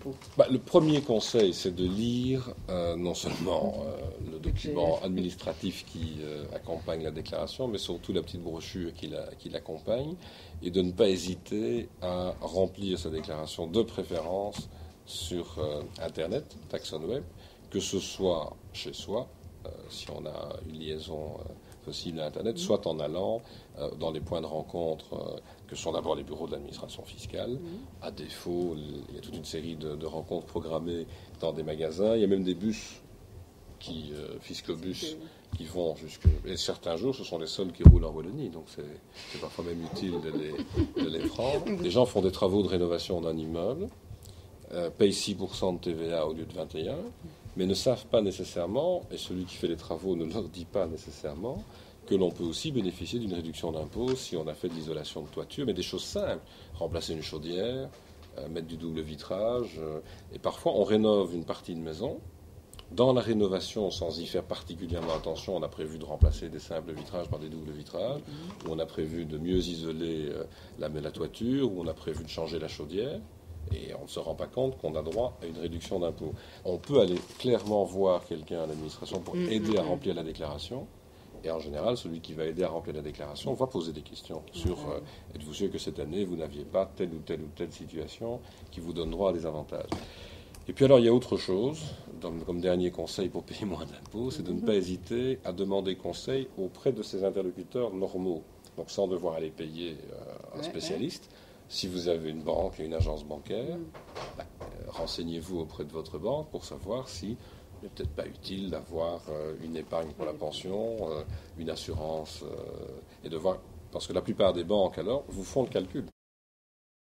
d'impôt? Le premier conseil, c'est de lire non seulement le document administratif qui accompagne la déclaration, mais surtout la petite brochure qui l'accompagne, et de ne pas hésiter à remplir sa déclaration de préférence sur Internet, TaxonWeb, que ce soit chez soi, si on a une liaison possible à Internet, soit en allant dans les points de rencontre que sont d'abord les bureaux de l'administration fiscale. À défaut, il y a toute une série de rencontres programmées dans des magasins. Il y a même des bus, fiscobus, qui vont jusque... Et certains jours, ce sont les seuls qui roulent en Wallonie, donc c'est parfois même utile de les prendre. Les gens font des travaux de rénovation d'un immeuble, payent 6% de TVA au lieu de 21%, mais ne savent pas nécessairement, et celui qui fait les travaux ne leur dit pas nécessairement, que l'on peut aussi bénéficier d'une réduction d'impôt si on a fait de l'isolation de toiture, mais des choses simples. Remplacer une chaudière, mettre du double vitrage, et parfois on rénove une partie de maison. Dans la rénovation, sans y faire particulièrement attention, on a prévu de remplacer des simples vitrages par des doubles vitrages, ou on a prévu de mieux isoler la toiture, ou on a prévu de changer la chaudière. Et on ne se rend pas compte qu'on a droit à une réduction d'impôt. On peut aller clairement voir quelqu'un à l'administration pour aider à remplir la déclaration. Et en général, celui qui va aider à remplir la déclaration va poser des questions sur êtes-vous sûr que cette année, vous n'aviez pas telle ou telle situation qui vous donne droit à des avantages. Et puis alors, il y a autre chose, comme dernier conseil pour payer moins d'impôts, c'est de ne pas hésiter à demander conseil auprès de ses interlocuteurs normaux, donc sans devoir aller payer un spécialiste. Si vous avez une banque et une agence bancaire, renseignez-vous auprès de votre banque pour savoir si il n'est peut-être pas utile d'avoir une épargne pour la pension, une assurance, et de voir, parce que la plupart des banques, alors, vous font le calcul.